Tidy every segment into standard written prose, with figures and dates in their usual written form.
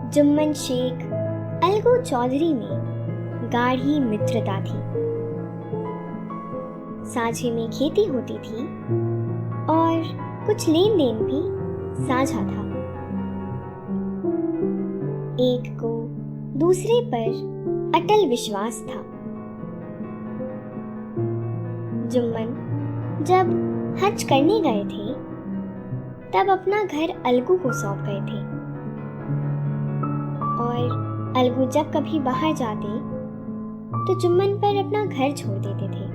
जुम्मन शेख अलगू चौधरी में गाढ़ी मित्रता थी। साझे में खेती होती थी और कुछ लेन देन भी साझा था। एक को दूसरे पर अटल विश्वास था। जुम्मन जब हज करने गए थे तब अपना घर अलगू को सौंप गए थे और अलगू जब कभी बाहर जाते तो जुम्मन पर अपना घर छोड़ देते थे।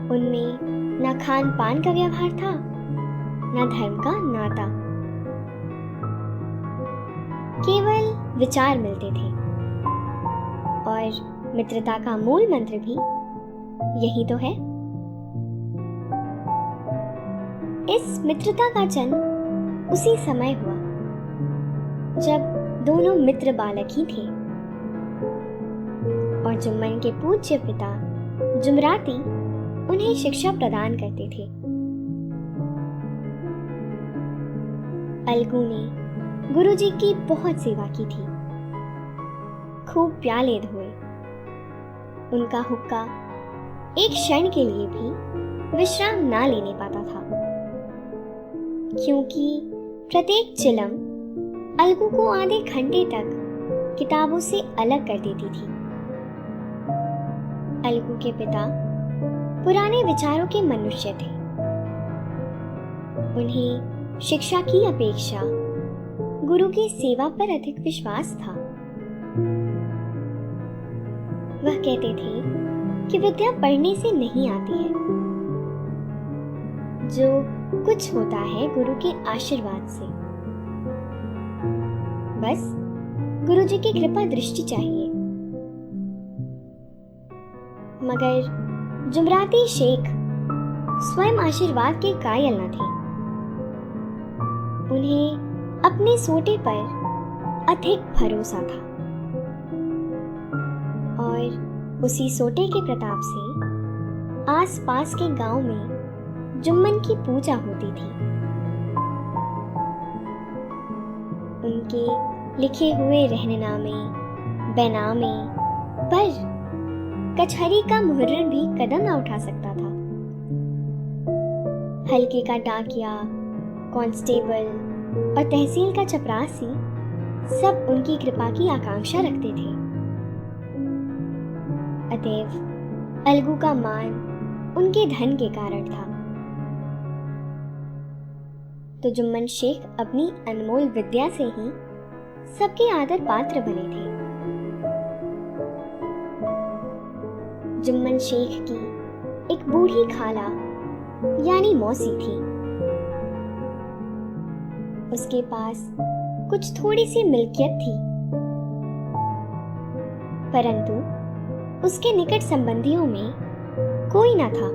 उनमें ना खान पान का व्यवहार था, ना धर्म का नाता, केवल विचार मिलते थे और मित्रता का मूल मंत्र भी यही तो है। इस मित्रता का जन्म उसी समय हुआ जब दोनों मित्र बालक ही थे और जुम्मन के पूज्य पिता जुमराती उन्हें शिक्षा प्रदान करते थे। अलगू ने गुरुजी की बहुत सेवा की थी, खूब प्याले धोए। उनका हुक्का एक क्षण के लिए भी विश्राम ना लेने पाता था, क्योंकि प्रत्येक चिलम अलगू को आधे घंटे तक किताबों से अलग कर देती थी। अलगू के पिता पुराने विचारों के मनुष्य थे। उन्हें शिक्षा की अपेक्षा गुरु की सेवा पर अधिक विश्वास था। वह कहते थे कि विद्या पढ़ने से नहीं आती है, जो कुछ होता है गुरु के आशीर्वाद से। बस गुरुजी की कृपा दृष्टि चाहिए। मगर जुमराती शेख स्वयं आशीर्वाद के कायल न थे। उन्हें अपने सोटे पर अधिक भरोसा था और उसी सोटे के प्रताप से आसपास के गांव में जुम्मन की पूजा होती थी। उनके लिखे हुए रहननामे, बैनामे पर कचहरी का मुहर्रिर भी कदम न उठा सकता था। हल्के का डाकिया, कांस्टेबल और तहसील का चपरासी सब उनकी कृपा की आकांक्षा रखते थे। अतएव अलगू का मान उनके धन के कारण था। तो जुम्मन शेख अपनी अनमोल विद्या से ही सबके आदर पात्र बने थे। जुम्मन शेख की एक बूढ़ी खाला यानी मौसी थी। उसके पास कुछ थोड़ी सी मिल्कियत थी, परंतु उसके निकट संबंधियों में कोई न था।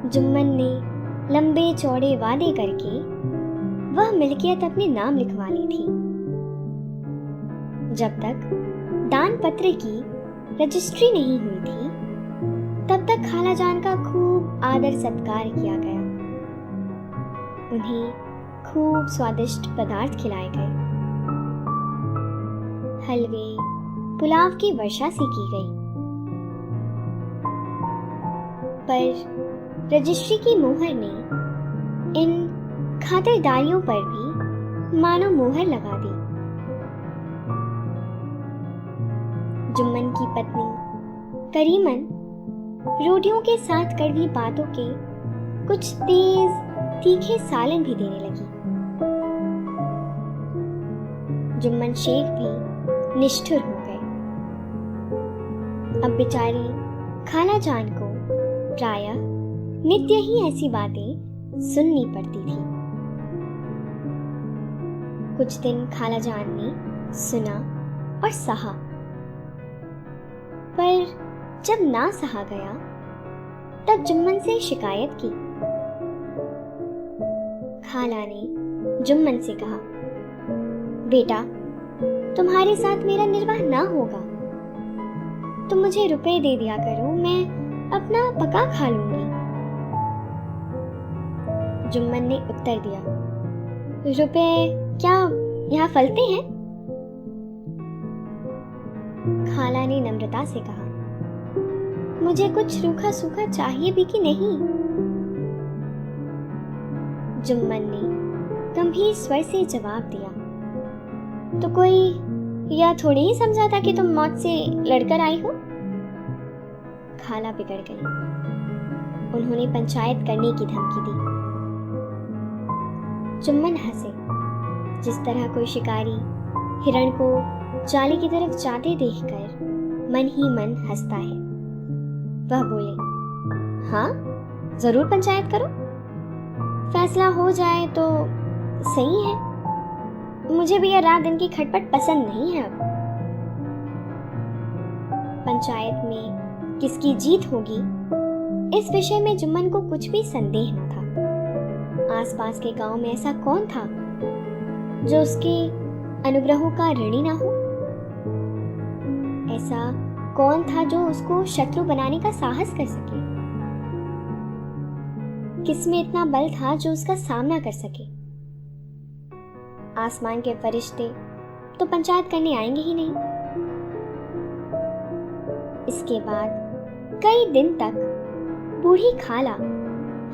जुम्मन ने लंबे चौड़े वादे करके वह मिल्कियत अपने नाम लिखवा ली थी। जब तक दान पत्र की रजिस्ट्री नहीं हुई थी, तब तक खालाजान का खूब आदर सत्कार किया गया। उन्हें खूब स्वादिष्ट पदार्थ खिलाए गए। हलवे, पुलाव की वर्षा सी की गई। पर रजिस्ट्री की मोहर ने इन खातिरदारियों पर भी मानो मोहर लगा दी। जुम्मन की पत्नी करीमन रोटियों के साथ कड़वी बातों के कुछ तेज तीखे सालन भी देने लगी। जुम्मन शेख भी निष्ठुर हो गए। अब बेचारी खालाजान को प्रायः नित्य ही ऐसी बातें सुननी पड़ती थी। कुछ दिन खालाजान ने सुना और सहा, पर जब ना सहा गया तब जुम्मन से शिकायत की। खाला ने जुम्मन से कहा, बेटा, तुम्हारे साथ मेरा निर्वाह ना होगा। तुम मुझे रुपए दे दिया करो, मैं अपना पका खा लूंगी। जुम्मन ने उत्तर दिया, रुपए क्या यहाँ फलते हैं? खाला ने नम्रता से कहा, मुझे कुछ रूखा सूखा चाहिए भी कि नहीं? जुम्मन ने गंभीर स्वर से जवाब दिया, तो कोई यह थोड़ी ही समझा था कि तुम मौत से लड़कर आई हो? खाला बिगड़ गई। उन्होंने पंचायत करने की धमकी दी। जुम्मन हंसे। जिस तरह कोई शिकारी हिरण को जाली की तरफ जाते देखकर मन ही मन हंसता है। वह बोले, हाँ जरूर पंचायत करो, फैसला हो जाए तो सही है। मुझे भी यह रात दिन की खटपट पसंद नहीं है। अब पंचायत में किसकी जीत होगी, इस विषय में जुम्मन को कुछ भी संदेह न था। आसपास के गांव में ऐसा कौन था जो उसके अनुग्रहों का ऋणी ना हो? ऐसा कौन था जो उसको शत्रु बनाने का साहस कर सके? किसमें इतना बल था जो उसका सामना कर सके? आसमान के फरिश्ते तो पंचायत करने आएंगे ही नहीं। इसके बाद कई दिन तक बूढ़ी खाला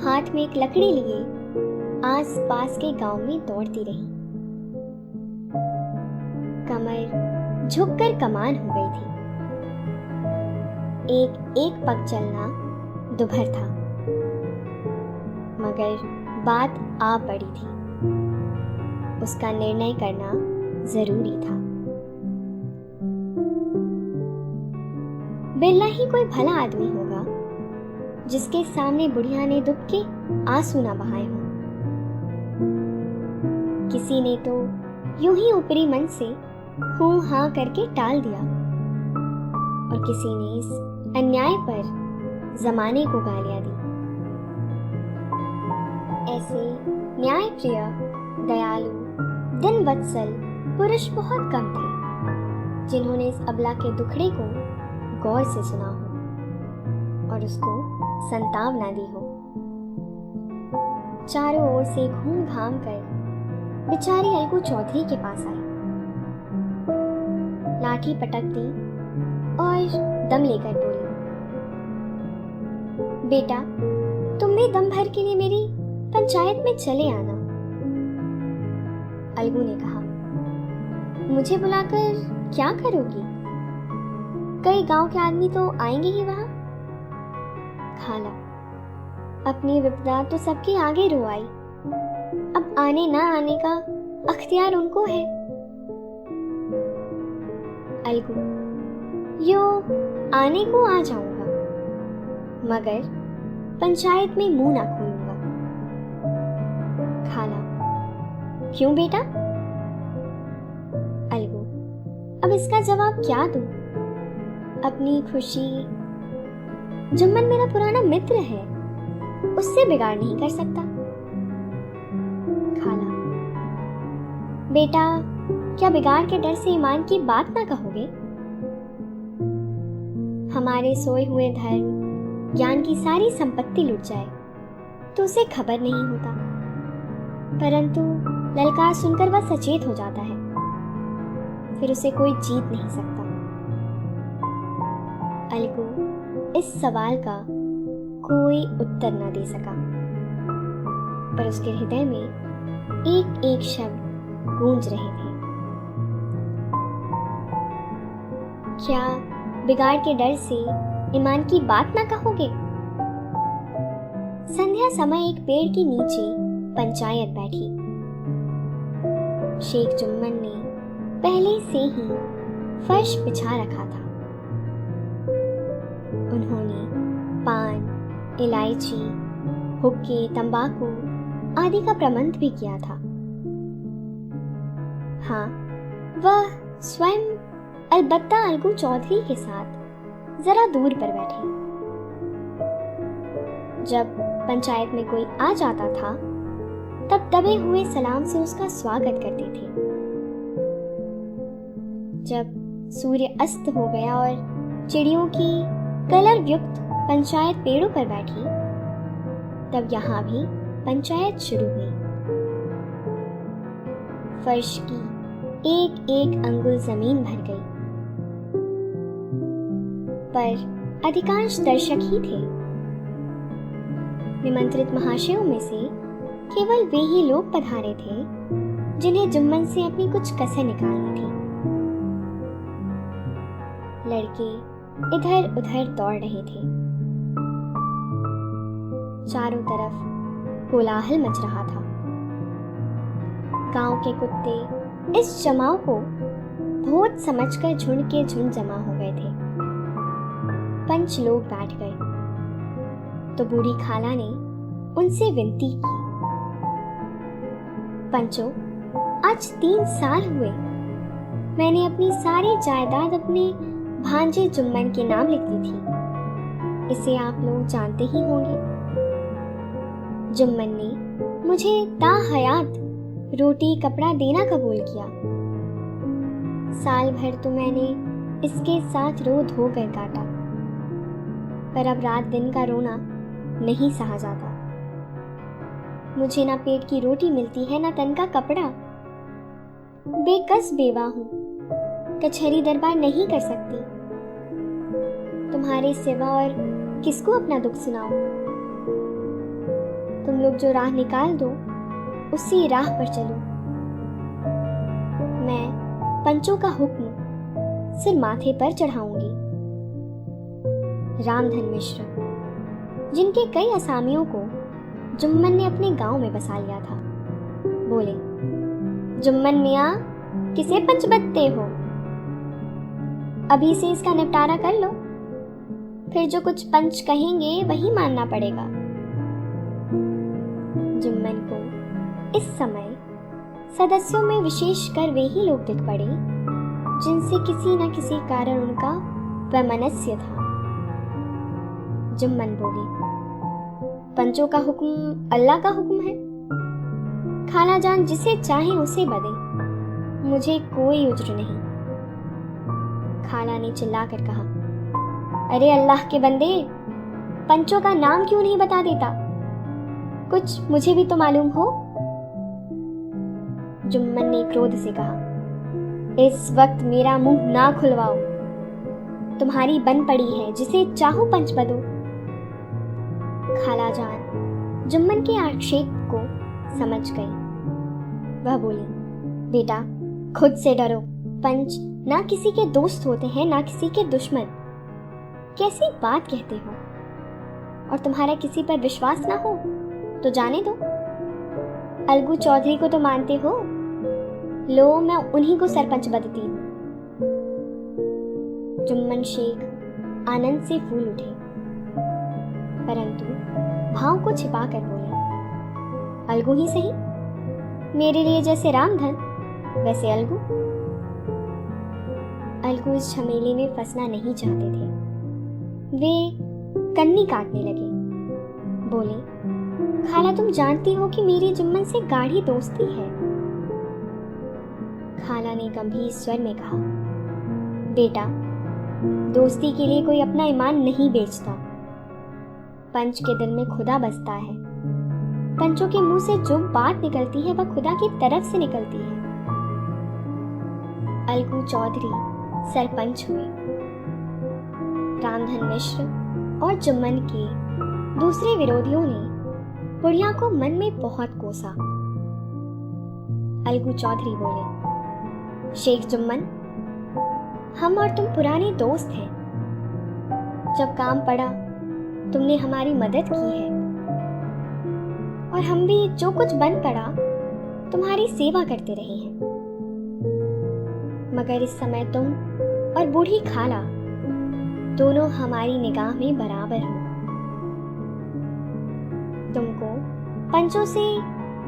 हाथ में एक लकड़ी लिए आस पास के गांव में दौड़ती रही। कमर झुककर कमान हो गई थी। एक एक पग चलना दुभर था, मगर बात आ पड़ी थी। उसका निर्णय करना जरूरी था। बिरला ही कोई भला आदमी होगा जिसके सामने बुढ़िया ने दुख के आंसू ना बहाए हों। किसी ने तो यूं ही ऊपरी मन से हूं हां करके टाल दिया, और किसी ने इस अन्याय पर जमाने को गालियां दी। ऐसे न्यायप्रिय, दयालु, दिन वत्सल पुरुष बहुत कम थे जिन्होंने इस अबला के दुखड़े को गौर से सुना हो और उसको संताप ना दी हो। चारों ओर से घूम घाम कर बेचारी अलगू चौधरी के पास आई, लाठी पटक दी और दम लेकर बोली, बेटा तुम भी दम भर के लिए मेरी पंचायत में चले आना। अलगू ने कहा, मुझे बुलाकर क्या करोगी? कई गांव के आदमी तो आएंगे ही वहां। खाला, अपनी विपदा तो सबके आगे रो आई, अब आने ना आने का अख्तियार उनको है। अलगू, यो आने को आ जाऊंगा, मगर पंचायत में मुंह ना खोलूंगा। खाला, क्यों बेटा? अलगू, अब इसका जवाब क्या दूं? अपनी खुशी, जुम्मन मेरा पुराना मित्र है, उससे बिगाड़ नहीं कर सकता। खाला, बेटा क्या बिगाड़ के डर से ईमान की बात ना कहोगे? हमारे सोए हुए धर्म, ज्ञान की सारी संपत्ति लुट जाए तो उसे खबर नहीं होता, परंतु ललकार सुनकर वह सचेत हो जाता है, फिर उसे कोई जीत नहीं सकता। अलगू इस सवाल का कोई उत्तर न दे सका, पर उसके हृदय में एक एक शब्द गूंज रहे थे। क्या बिगाड़ के डर से ईमान की बात ना कहोगे? संध्या समय एक पेड़ के नीचे पंचायत बैठी। शेख जुम्मन ने पहले से ही फर्श बिछा रखा था। उन्होंने पान, इलायची, हुक्के, तंबाकू आदि का प्रबंध भी किया था। हाँ, वह स्वयं अलबत्ता अलगू चौधरी के साथ जरा दूर पर बैठे। जब पंचायत में कोई आ जाता था तब दबे हुए सलाम से उसका स्वागत करते थे। जब सूर्य अस्त हो गया और चिड़ियों की कलर युक्त पंचायत पेड़ों पर बैठी, तब यहाँ भी पंचायत शुरू हुई। फर्श की एक एक अंगुल जमीन भर गई, पर अधिकांश दर्शक ही थे। निमंत्रित महाशयों में से केवल वे ही लोग पधारे थे जिन्हें जुम्मन से अपनी कुछ कसर निकालनी थी। लड़के इधर उधर दौड़ रहे थे। चारों तरफ कोलाहल मच रहा था। गांव के कुत्ते इस जमाव को भूत समझकर झुंड के झुंड जमा हो गए थे। पंच लोग बैठ गए तो बूढ़ी खाला ने उनसे विनती की, पंचो, आज 3 साल हुए मैंने अपनी सारी जायदाद अपने भांजे जुम्मन के नाम लिख दी थी। इसे आप लोग जानते ही होंगे। जुम्मन ने मुझे ताहयात रोटी कपड़ा देना कबूल किया। साल भर तो मैंने इसके साथ रो धो कर काटा, पर अब रात दिन का रोना नहीं सहा जाता। मुझे ना पेट की रोटी मिलती है ना तन का कपड़ा। बेकस बेवा हूं, कचहरी दरबार नहीं कर सकती। तुम्हारे सिवा और किसको अपना दुख सुनाऊं? तुम लोग जो राह निकाल दो उसी राह पर चलो। मैं पंचों का हुक्म सिर माथे पर चढ़ाऊंगी। रामधन मिश्र, जिनके कई असामियों को जुम्मन ने अपने गांव में बसा लिया था, बोले, जुम्मन मियां, किसे पंच बदते हो? अभी से इसका निपटारा कर लो, फिर जो कुछ पंच कहेंगे वही मानना पड़ेगा। जुम्मन को इस समय सदस्यों में विशेषकर वे ही लोग दिख पड़े जिनसे किसी न किसी कारण उनका वैमनस्य था। जुम्मन बोली, पंचों का हुक्म अल्लाह का हुक्म है। खाला जान जिसे चाहे उसे बदे, मुझे कोई उज्र नहीं। खाला ने चिल्लाकर कहा, अरे अल्लाह के बंदे, पंचों का नाम क्यों नहीं बता देता? कुछ मुझे भी तो मालूम हो। जुम्मन ने क्रोध से कहा, इस वक्त मेरा मुंह ना खुलवाओ। तुम्हारी बन पड़ी है, जिसे चाहो पंच बदो। खाला जान जुम्मन के आक्षेप को समझ गई। वह बोली, बेटा, खुद से डरो। पंच ना किसी के दोस्त होते हैं ना किसी के दुश्मन। कैसी बात कहते हो? और तुम्हारा किसी पर विश्वास ना हो तो जाने दो। अलगू चौधरी को तो मानते हो, लो मैं उन्हीं को सरपंच बदती हूँ। जुम्मन शेख आनंद से फूल उठे, परंतु भाव को छिपा कर बोले, अलगू ही सही, मेरे लिए जैसे रामधन वैसे अलगू। अलगू इस झमेले में फंसना नहीं चाहते थे। वे कन्नी काटने लगे। बोले, खाला तुम जानती हो कि मेरी जुम्मन से गाढ़ी दोस्ती है। खाला ने गंभीर स्वर में कहा, बेटा, दोस्ती के लिए कोई अपना ईमान नहीं बेचता। पंच के दिल में खुदा बसता है। पंचों के मुंह से जो बात निकलती है वह खुदा की तरफ से निकलती है। अलगू चौधरी सरपंच हुए। रामधन मिश्र और जुम्मन के दूसरे विरोधियों ने बुढ़िया को मन में बहुत कोसा। अलगू चौधरी बोले, शेख जुम्मन, हम और तुम पुराने दोस्त हैं। जब काम पड़ा तुमने हमारी मदद की है और हम भी जो कुछ बन पड़ा तुम्हारी सेवा करते रहे हैं। मगर इस समय तुम और बूढ़ी खाला दोनों हमारी निगाह में बराबर हो। तुमको पंचों से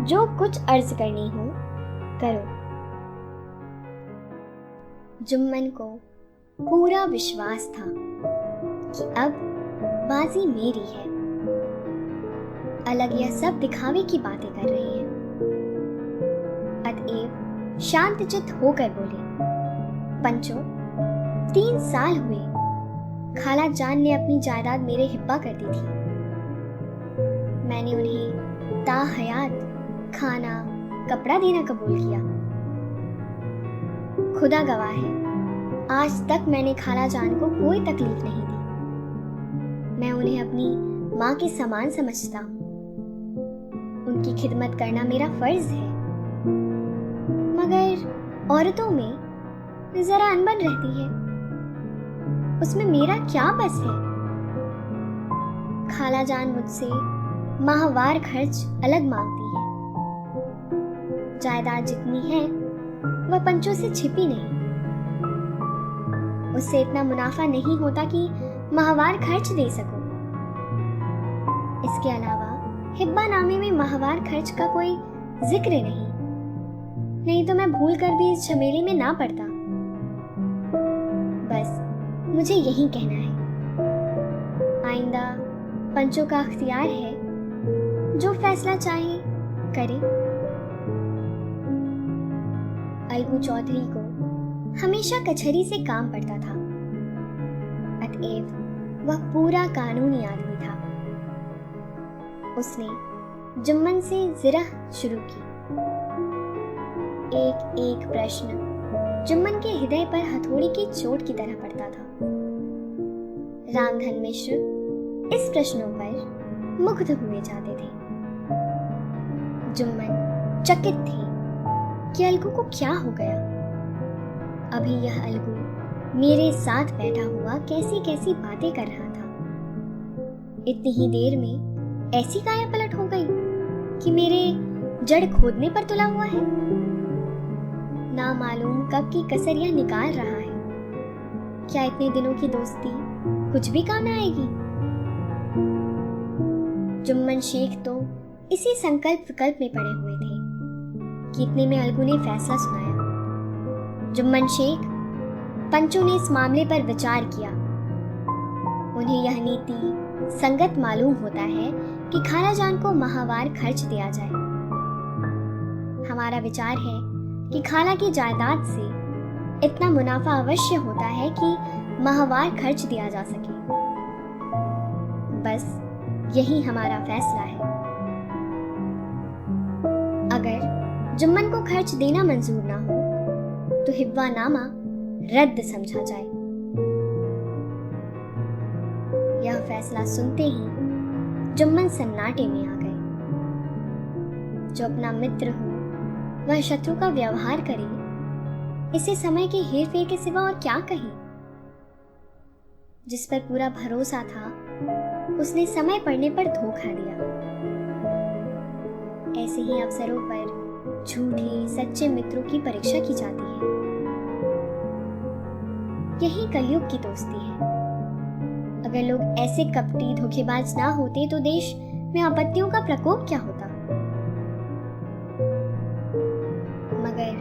जो कुछ अर्ज करनी हो करो। जुम्मन को पूरा विश्वास था कि अब बाजी मेरी है। अलग यह सब दिखावे की बातें कर रहे हैं। अतएव शांतचित्त होकर बोले, पंचों, 3 साल हुए खाला जान ने अपनी जायदाद मेरे हिब्बा कर दी थी। मैंने उन्हें ताहयात खाना कपड़ा देना कबूल किया। खुदा गवाह है, आज तक मैंने खाला जान को कोई तकलीफ नहीं दी। मैं उन्हें अपनी माँ के समान समझता हूँ। उनकी खिदमत करना मेरा फर्ज है। मगर औरतों में जरा अनबन रहती है, उसमें मेरा क्या बस है। खाला जान मुझसे माहवार खर्च अलग मांगती है। जायदाद जितनी है वह पंचों से छिपी नहीं। उससे इतना मुनाफा नहीं होता कि माहवार खर्च दे सकूं। इसके अलावा हिब्बा नामे में माहवार खर्च का कोई जिक्र नहीं तो मैं भूल कर भी इस झमेले में ना पड़ता। बस मुझे यही कहना है, आइंदा पंचों का अख्तियार है, जो फैसला चाहे करे। अलगू चौधरी को हमेशा कचहरी से काम पड़ता था, अतएव वह पूरा कानूनी आदमी था। उसने जुम्मन से जिरह शुरू की। एक एक प्रश्न जुम्मन के हृदय पर हथौड़ी की चोट की तरह पड़ता था। रामधन मिश्र इस प्रश्नों पर मुग्ध हुए जाते थे। जुम्मन चकित थे कि अलगू को क्या हो गया। अभी यह अलगू मेरे साथ बैठा हुआ कैसी कैसी बातें कर रहा था। इतनी ही देर में ऐसी काया पलट हो गई कि मेरे जड़ खोदने पर तुला हुआ है। ना मालूम कब की कसर यह निकाल रहा है। क्या इतने दिनों की दोस्ती कुछ भी काम न आएगी। जुम्मन शेख तो इसी संकल्प विकल्प में पड़े हुए थे कि इतने में अलगू ने फैसला सुनाया। जुम्मन शेख, पंचों ने इस मामले पर विचार किया। उन्हें यह नीति संगत मालूम होता है कि खाला जान को माहवार खर्च दिया जाए। हमारा विचार है कि खाला की जायदाद से इतना मुनाफा अवश्य होता है कि माहवार खर्च दिया जा सके। बस यही हमारा फैसला है। अगर जुम्मन को खर्च देना मंजूर ना हो तो हिब्बा नामा रद्द समझा जाए। यह फैसला सुनते ही जुम्मन सन्नाटे में आ गए। जो अपना मित्र हो वह शत्रु का व्यवहार करे, इसे समय के हेर फेर के सिवा और क्या कहे। जिस पर पूरा भरोसा था उसने समय पड़ने पर धोखा दिया। ऐसे ही अवसरों पर झूठे सच्चे मित्रों की परीक्षा की जाती है। यही कलयुग की दोस्ती है। अगर लोग ऐसे कपटी धोखेबाज ना होते तो देश में आपत्तियों का प्रकोप क्या होता। मगर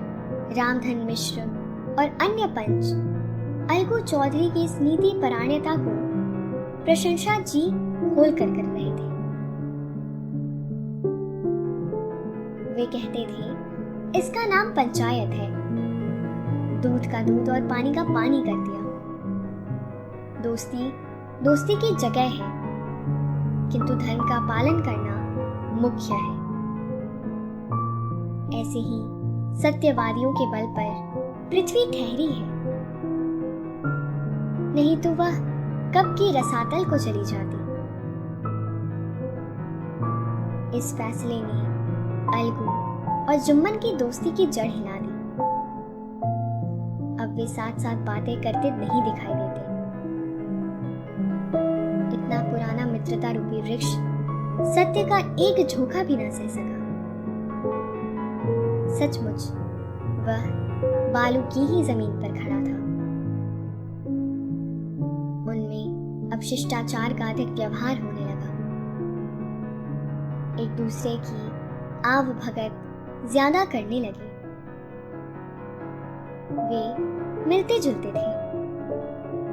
रामधन मिश्र और अन्य पंच अलगू चौधरी की इस नीति परायणता को प्रशंसा जी खोल कर रहे थे। वे कहते थे, इसका नाम पंचायत है। दूध का दूध और पानी का पानी कर दिया। दोस्ती की जगह है, किंतु धर्म का पालन करना मुख्य है। ऐसे ही सत्यवादियों के बल पर पृथ्वी ठहरी है, नहीं तो वह कब की रसातल को चली जाती। इस फैसले ने अलगू और जुम्मन की दोस्ती की जड़ हिला दी। अब वे साथ साथ बातें करते नहीं दिखाई देते। इतना पुराना मित्रता रूपी वृक्ष सत्य का एक झोंका भी न सह सका। सचमुच वह बालू की ही जमीन पर खड़ा था। उनमें अब शिष्टाचार का अधिक व्यवहार होने लगा। एक दूसरे की आव भगत ज्यादा करने लगे। वे मिलते जुलते थे,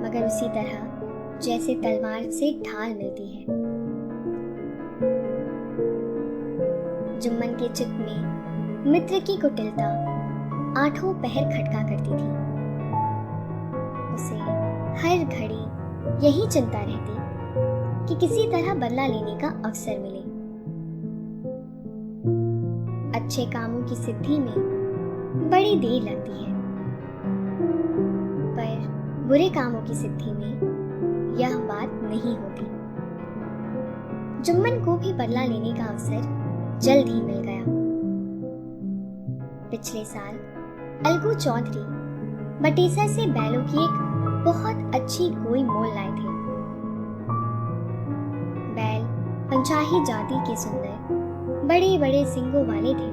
मगर उसी तरह जैसे तलवार से ढाल मिलती है। जुम्मन के चित्त में मित्र की कुटिलता आठों पहर खटका करती थी। उसे हर घड़ी यही चिंता रहती कि किसी तरह बदला लेने का अवसर मिले। अच्छे कामों की सिद्धि में बड़ी देर लगती है, पर बुरे कामों की सिद्धि में यह बात नहीं होती। जुम्मन को भी बदला लेने का अवसर जल्द ही मिल गया। पिछले साल अलगू चौधरी बटेसर से बैलों की एक बहुत अच्छी कोई मोल लाए थे। बैल पंचाही जाति के सुंदर बड़े बड़े सींगों वाले थे।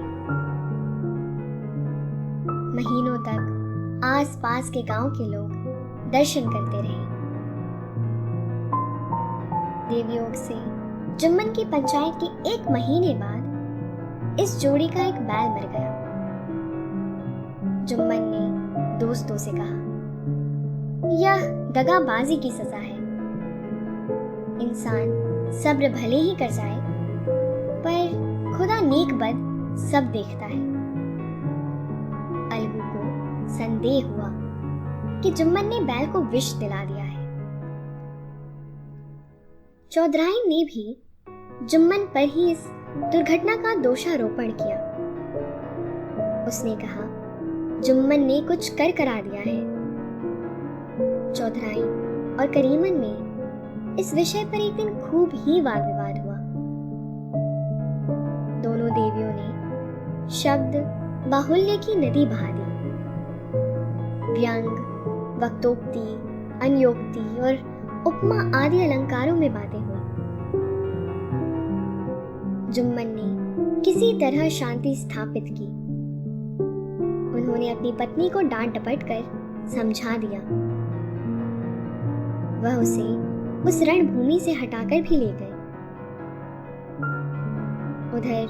महीनों तक आस पास के गांव के लोग दर्शन करते रहे। देवयोग से जुम्मन की पंचायत के 1 महीने बाद इस जोड़ी का एक बैल मर गया। जुम्मन ने दोस्तों से कहा, यह दगाबाजी की सजा है। इंसान सब्र भले ही कर जाए, पर खुदा नेक बद सब देखता है। अलगू को संदेह हुआ कि जुम्मन ने बैल को विष दिला दिया है। चौधराई ने भी जुम्मन पर ही इस दुर्घटना का दोषारोपण किया। उसने कहा, जुम्मन ने कुछ कर करा दिया है। चौधराई और करीमन में इस विषय पर एक दिन खूब ही वाद विवाद हुआ। दोनों देवियों ने शब्द बाहुल्य की नदी बहा दी। व्यंग, वक्तोक्ति, अन्योक्ति और उपमा आदि अलंकारों में बातें हुई। जुम्मन ने किसी तरह शांति स्थापित की। उन्होंने अपनी पत्नी को डांट डपट कर समझा दिया। वह उसे उस रणभूमि से हटाकर भी ले गए। उधर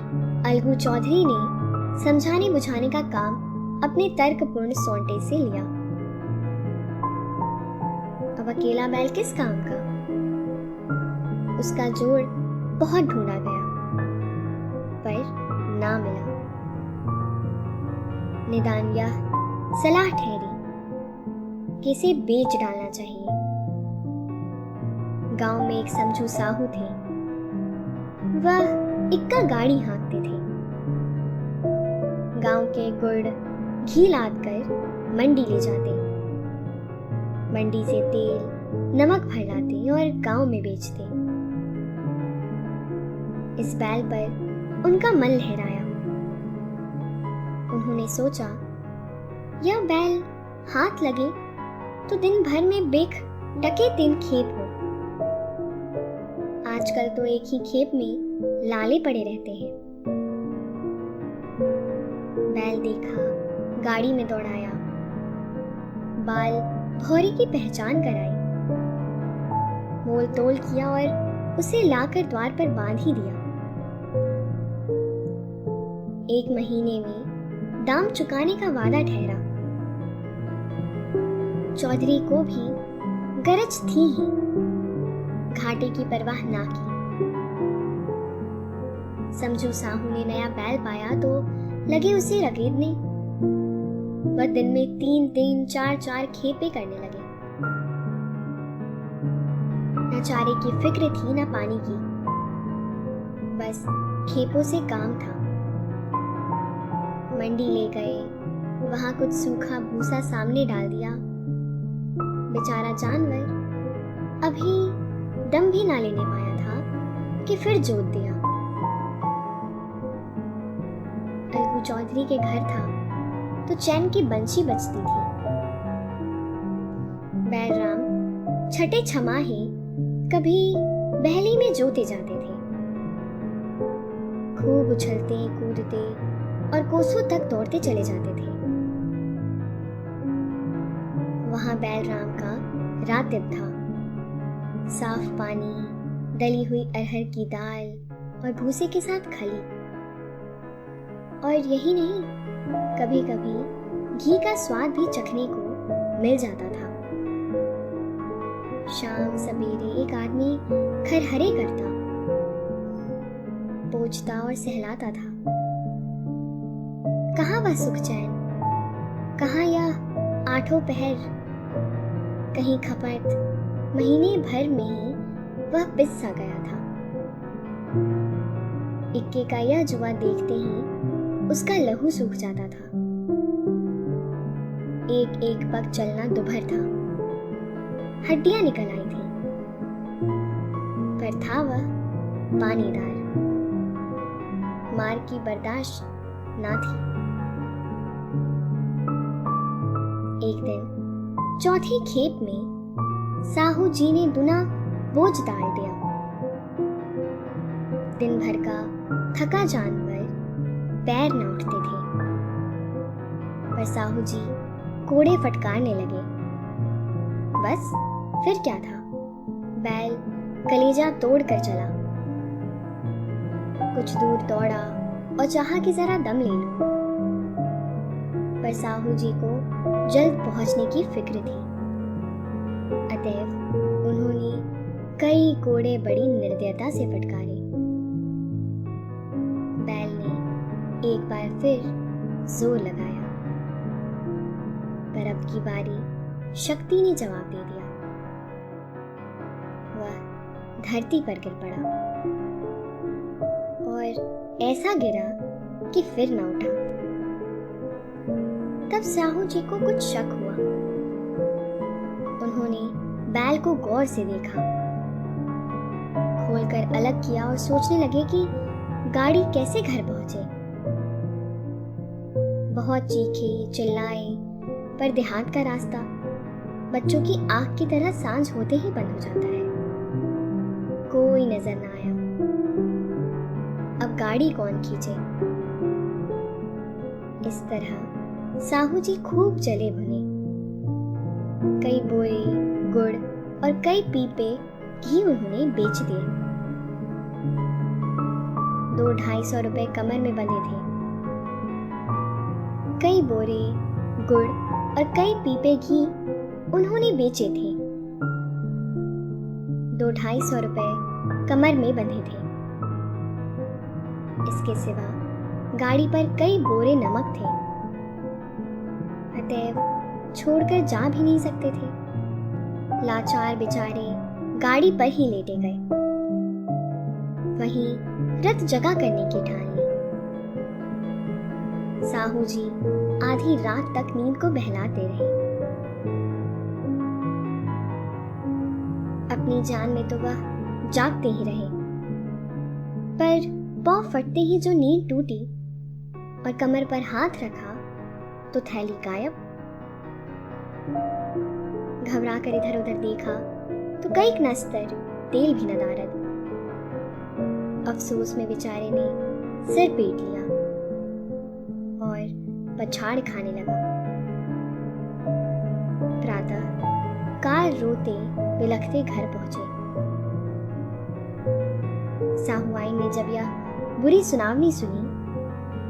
अलगू चौधरी ने समझाने बुझाने का काम अपने तर्कपूर्ण सौंटे से लिया। अब अकेला बैल किस काम का? उसका जोड़ बहुत ढूंढा गया, पर ना मिला। निदान यह सलाह ठहरी कि इसे बेच डालना चाहिए। गांव में एक समझू साहू थे। वह इक्का गाड़ी हाँकते थे। गांव के गुड़ घी लाद कर मंडी ले जाते, मंडी से तेल नमक भर लाते और गांव में बेचते। इस बैल पर उनका मन लहराया। उन्होंने सोचा, यह बैल हाथ लगे तो दिन भर में बेख टके 3 खेप हो। आजकल तो एक ही खेप में लाले पड़े रहते हैं। बैल देखा, गाड़ी में दौड़ाया, बाल भौरी की पहचान कराई, मोल तोल किया और उसे लाकर द्वार पर बांध ही दिया। 1 महीने में दाम चुकाने का वादा ठहरा। चौधरी को भी गरज थी ही, घाटे की परवाह ना की। समझू साहू ने नया बैल पाया तो लगे उसे रगेदने। वह दिन में 3-3, 4-4 खेपे करने लगे। न चारे की फिक्र थी न पानी की, बस खेपों से काम था। मंडी ले गए, वहां कुछ सूखा भूसा सामने डाल दिया। बेचारा जानवर अभी दम भी ना लेने पाया था कि फिर जोत दिया। अलगू चौधरी के घर था तो चैन की बंशी बजती थी। बैलराम छठे छमाहे कभी बहली में जोते जाते थे। खूब उछलते कूदते और कोसों तक दौड़ते चले जाते थे। वहां बैलराम का रातिब था। साफ पानी, दली हुई अरहर की दाल और भूसे के साथ खली। और यही नहीं, कभी कभी घी का स्वाद भी चखने को मिल जाता था। शाम सवेरे एक आदमी खरहरे करता, पोंछता और सहलाता था। कहाँ वह सुख चैन, कहाँ यह 8 पहर। कहीं खपत महीने भर में ही वह पिस सा गया था। इक्के का यह जुआ देखते ही उसका लहू सूख जाता था। एक एक पग चलना दुभर था, हड्डियां निकल आई थी, पर था वह पानीदार, मार की बर्दाश्त ना थी। एक दिन चौथी खेप में साहू जी ने दुना बोझ डाल दिया। दिन भर का थका जानवर पैर न उठते थे, पर साहू जी कोड़े फटकारने लगे। बस फिर क्या था, बैल कलेजा तोड़ कर चला। कुछ दूर दौड़ा और चाहा कि जरा दम ले लूं, पर साहू जी को जल्द पहुंचने की फिक्र थी। अतएव उन्होंने कई कोड़े बड़ी निर्दयता से फटकारे। बैल ने एक बार फिर जोर लगाया, पर अब की बारी शक्ति ने जवाब दे दिया। वह धरती पर गिर पड़ा और ऐसा गिरा कि फिर न उठा। तब साहू जी को कुछ शक हुआ। उन्होंने बैल को गौर से देखा, खोलकर अलग किया और सोचने लगे कि गाड़ी कैसे घर पहुंचे। बहुत चीखे चिल्लाए, पर देहात का रास्ता बच्चों की आंख की तरह सांझ होते ही बंद हो जाता है। कोई नजर ना आया। अब गाड़ी कौन खींचे? इस तरह साहू जी खूब चले भुने। कई बोरे गुड़ और कई पीपे घी उन्होंने बेच दिए। 200-250 रुपए कमर में बंधे थे। कई बोरे गुड़ और कई पीपे घी उन्होंने बेचे थे। 200-250 रुपए कमर में बंधे थे। इसके सिवा गाड़ी पर कई बोरे नमक थे, अतएव छोड़कर जा भी नहीं सकते थे। लाचार बेचारे गाड़ी पर ही लेटे गए। वहीं रत जगा करने की ठान ली। साहू जी आधी रात तक नींद को बहलाते रहे। अपनी जान में तो वह जागते ही रहे, पर पांव फटते ही जो नींद टूटी और कमर पर हाथ रखा तो थैली गायब। घबरा कर इधर उधर देखा तो कई कनस्तर तेल भी नदारद। अफसोस में बेचारे ने सिर पीट लिया और पछाड़ खाने लगा। प्रातः काल रोते बिलखते घर पहुंचे। साहुआई ने जब यह बुरी सुनावनी सुनी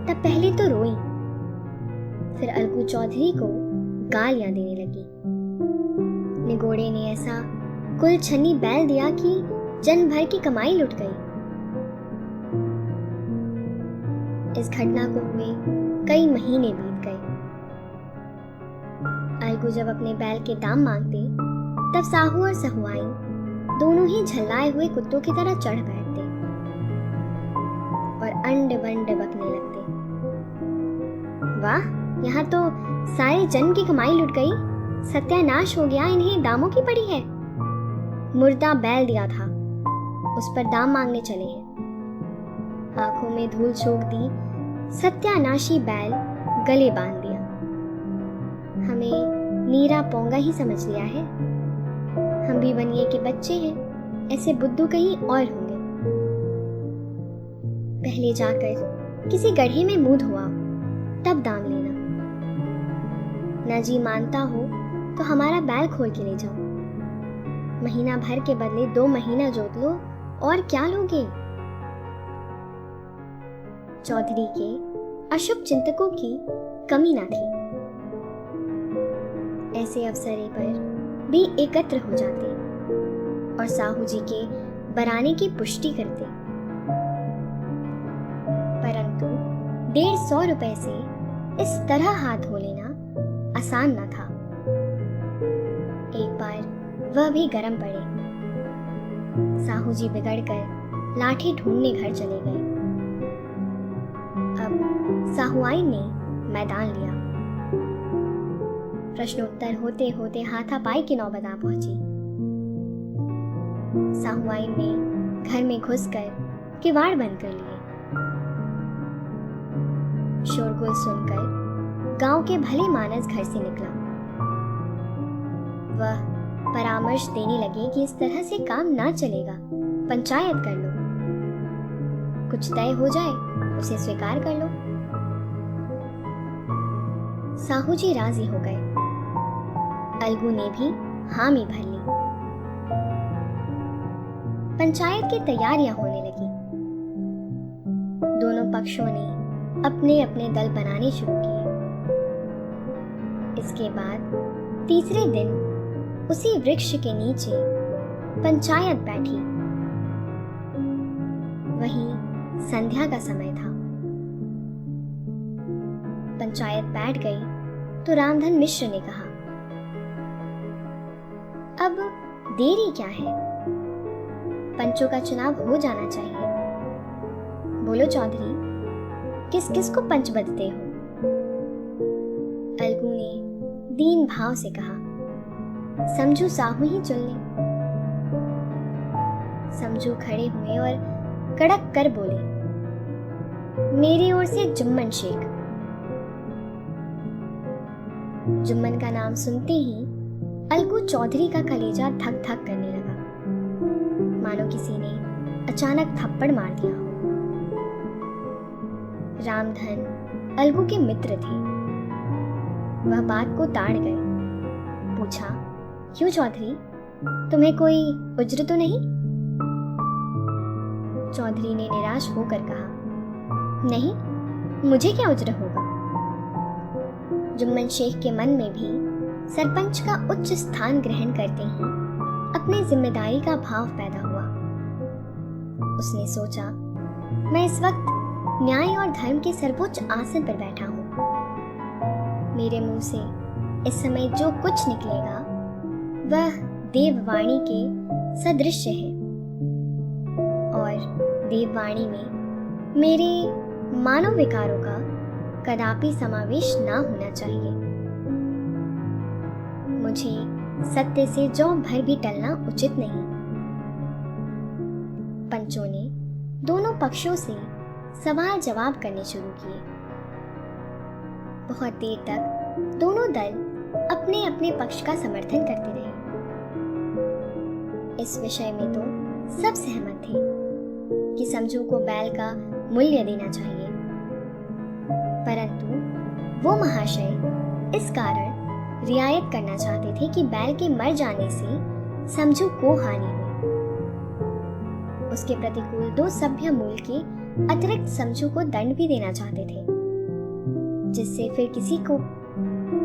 तब पहले तो रोई, फिर अलगू चौधरी को गालियां देने लगी। निगोड़े ने ऐसा कुल छन्नी बैल दिया कि जन भर की कमाई लुट गई। इस घटना को हुए कई महीने बीत गए। अलगू जब अपने बैल के दाम मांगते तब साहू और सहुआई दोनों ही झल्लाए हुए कुत्तों की तरह चढ़ बैठते और अंड बंड बकने लगते। वाह, यहाँ तो सारे जन की कमाई लुट गई, सत्यानाश हो गया, इन्हें दामों की पड़ी है। मुर्दा बैल दिया था, उस पर दाम मांगने चले हैं। आंखों में धूल झोंक दी, सत्यानाशी बैल गले बांध दिया। हमें नीरा पोंगा ही समझ लिया है। हम भी बनिए के बच्चे हैं, ऐसे बुद्धू कहीं और होंगे। पहले जाकर किसी गड्ढे में मुंह धोआ, तब दाम लेना। ना जी मानता हो तो हमारा बैल खोल के ले जाओ। महीना भर के बदले 2 महीना जोत लो, और क्या लोगे? चौधरी के अशुभ चिंतकों की कमी ना थी। ऐसे अवसरे पर भी एकत्र हो जाते और साहू जी के बराने की पुष्टि करते। परंतु 150 रुपए से इस तरह हाथ धो लेना आसान न था। एक बार वह भी गरम पड़े। साहू जी बिगड़कर लाठी ढूंढने घर चले गए। अब साहुआइन ने मैदान लिया। प्रश्नोत्तर होते होते हाथापाई की नौबत आ पहुंची। साहुआइन ने घर में घुसकर किवाड़ बंद कर लिए। शोरगुल सुनकर गांव के भले मानस घर से निकला। वह परामर्श देने लगे कि इस तरह से काम ना चलेगा, पंचायत कर लो, कुछ तय हो जाए उसे स्वीकार कर लो। साहू जी राजी हो गए। अलगू ने भी हामी भर ली। पंचायत की तैयारियां होने लगी। दोनों पक्षों ने अपने अपने दल बनाने शुरू किए। इसके बाद तीसरे दिन उसी वृक्ष के नीचे पंचायत बैठी। वहीं संध्या का समय था। पंचायत बैठ गई तो रामधन मिश्र ने कहा, अब देरी क्या है, पंचों का चुनाव हो जाना चाहिए। बोलो चौधरी, किस किस को पंच बदते हो? अलगू ने दीन भाव से कहा, समझू साहू ही चुन ले। समझू खड़े हुए और कड़क कर बोले, मेरी ओर से जुम्मन शेख। जुम्मन का नाम सुनते ही अलगू चौधरी का कलेजा धक धक करने लगा, मानो किसी ने अचानक थप्पड़ मार दिया हो। रामधन अलगू के मित्र थे। वह बात को ताड़ गए। पूछा, क्यों चौधरी, तुम्हें कोई उज्र तो नहीं? चौधरी ने निराश होकर कहा, नहीं, मुझे क्या उज्र होगा। जुम्मन शेख के मन में भी सरपंच का उच्च स्थान ग्रहण करते ही अपनी जिम्मेदारी का भाव पैदा हुआ। उसने सोचा, मैं इस वक्त न्याय और धर्म के सर्वोच्च आसन पर बैठा हूं। मेरे मुंह से इस समय जो कुछ निकलेगा वह देववाणी के सदृश है, और देववाणी में मेरे मानव विकारों का कदापि समावेश ना होना चाहिए। मुझे सत्य से जौ भर भी टलना उचित नहीं। पंचों ने दोनों पक्षों से सवाल जवाब करने शुरू किए। बहुत देर तक दोनों दल अपने अपने पक्ष का समर्थन करते रहे। इस विषय में तो सब सहमत थे कि समझू को बैल का मूल्य देना चाहिए, परंतु वो महाशय इस कारण रियायत करना चाहते थे कि बैल के मर जाने से समझू को हानि हुई। उसके प्रतिकूल दो सभ्य मूल के अतिरिक्त समझू को दंड भी देना चाहते थे, जिससे फिर किसी को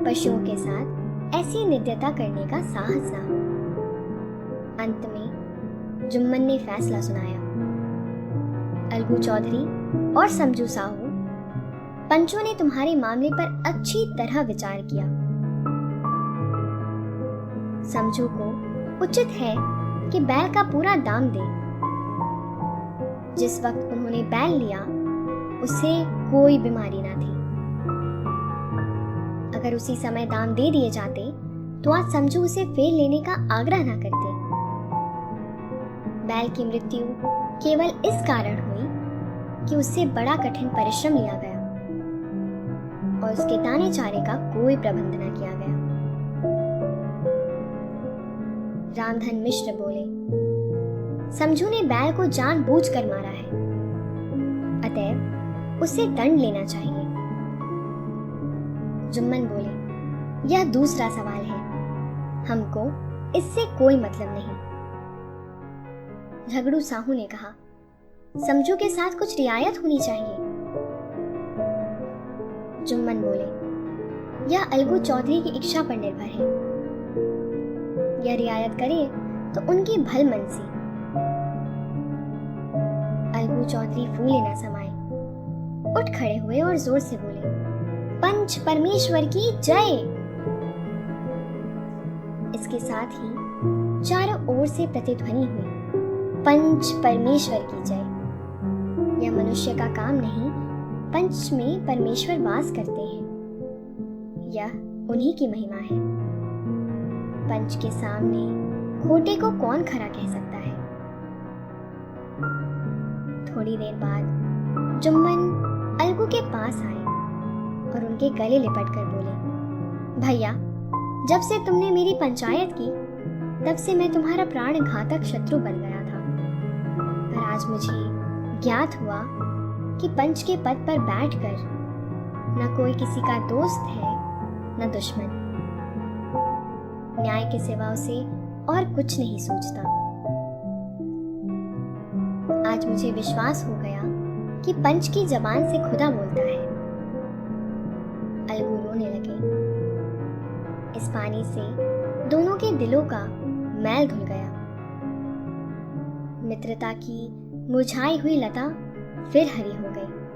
पशुओं के साथ ऐसी निर्दयता करने का साहस ना हो। अंत में जुम्मन ने फैसला सुनाया। अलगू चौधरी और समझू साहू, पंचों ने तुम्हारे मामले पर अच्छी तरह विचार किया। समझू को उचित है कि बैल का पूरा दाम दे। जिस वक्त उन्होंने बैल लिया उसे कोई बीमारी ना थी। अगर उसी समय दाम दे दिए जाते तो आज समझू उसे फेर लेने का आग्रह ना करते। बैल की मृत्यु केवल इस कारण हुई कि उससे बड़ा कठिन परिश्रम लिया गया और उसके दाने चारे का कोई प्रबंध न किया गया। रामधन मिश्र बोले, समझू ने बैल को जानबूझकर मारा है, अतएव उसे दंड लेना चाहिए। जुम्मन बोले, यह दूसरा सवाल है, हमको इससे कोई मतलब नहीं। झगड़ू साहू ने कहा, समझू के साथ कुछ रियायत होनी चाहिए। जुम्मन बोले, यह अलगू चौधरी की इच्छा पर निर्भर है। यह रियायत करे तो उनकी भल मनसी। अलगू चौधरी फूले न समाए, उठ खड़े हुए और जोर से बोले, पंच परमेश्वर की जय। इसके साथ ही चारों ओर से प्रतिध्वनि हुई, पंच परमेश्वर की जय। यह मनुष्य का काम नहीं पंच में परमेश्वर वास करते हैं। यह उन्हीं की महिमा है। पंच के सामने खोटे को कौन खरा कह सकता है। थोड़ी देर बाद जुम्मन अलगू के पास आए और उनके गले लिपट कर बोले, भैया, जब से तुमने मेरी पंचायत की तब से मैं तुम्हारा प्राण घातक शत्रु बन गया था। पर आज मुझे ज्ञात हुआ कि पंच के पद पर बैठकर न कोई किसी का दोस्त है न दुश्मन। न्याय के सिवा उसे और कुछ नहीं सूझता। आज मुझे विश्वास हो गया कि पंच की जबान से खुदा बोलता है। अलगू रोने लगे। इस पानी से दोनों के दिलों का मैल धुल गया। मित्रता की मुरझाई हुई लता फिर हरी हो गई।